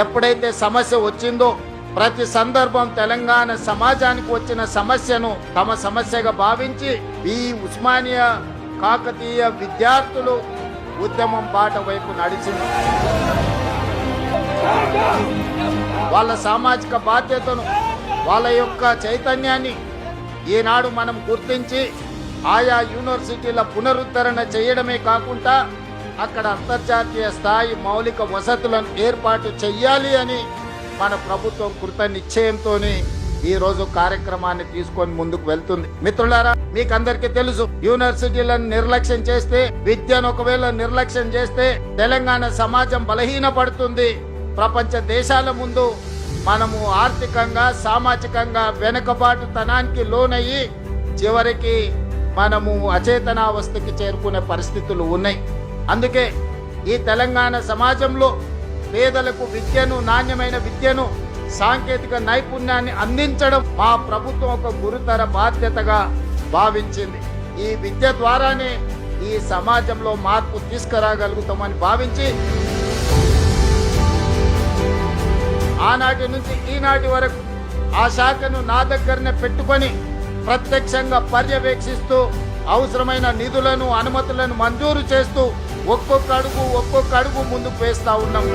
ఎప్పుడైతే సమస్య వచ్చిందో ప్రతి సందర్భం తెలంగాణ సమాజానికి వచ్చిన సమస్యను తమ సమస్యగా భావించి ఈ ఉస్మానియా కాకతీయ విద్యార్థులు ఉద్యమం బాట వైపు నడిచింది. వాళ్ళ సామాజిక బాధ్యతను, వాళ్ళ యొక్క చైతన్యాన్ని ఈనాడు మనం గుర్తించి ఆయా యూనివర్సిటీల పునరుద్ధరణ చేయడమే కాకుండా అక్కడ అంతర్జాతీయ స్థాయి మౌలిక వసతులను ఏర్పాటు చెయ్యాలి అని మన ప్రభుత్వం కృత నిశ్చయంతో ఈ రోజు కార్యక్రమాన్ని తీసుకొని ముందుకు వెళ్తుంది. మిత్రులారా, మీకు అందరికీ తెలుసు, యూనివర్సిటీలను నిర్లక్ష్యం చేస్తే, విద్యను ఒకవేళ నిర్లక్ష్యం చేస్తే తెలంగాణ సమాజం బలహీనపడుతుంది. ప్రపంచ దేశాల ముందు మనము ఆర్థికంగా, సామాజికంగా వెనుకబాటుతనానికి లోనయ్యి చివరికి మనము అచేతనావస్థకి చేరుకునే పరిస్థితులు ఉన్నాయి. అందుకే ఈ తెలంగాణ సమాజంలో పేదలకు విద్యను, నాణ్యమైన విద్యను, సాంకేతిక నైపుణ్యాన్ని అందించడం మా ప్రభుత్వం ఒక గురుతర బాధ్యతగా భావించింది. ఈ విద్య ద్వారానే ఈ సమాజంలో మార్పు తీసుకురాగలుగుతామని భావించి ఆనాటి నుంచి ఈనాటి వరకు ఆ శాఖను నా దగ్గరనే పెట్టుకొని ప్రత్యక్షంగా పర్యవేక్షిస్తూ అవసరమైన నిధులను, అనుమతులను మంజూరు చేస్తూ ఒక్కొక్క అడుగు ముందుకు వేస్తా ఉన్నాం.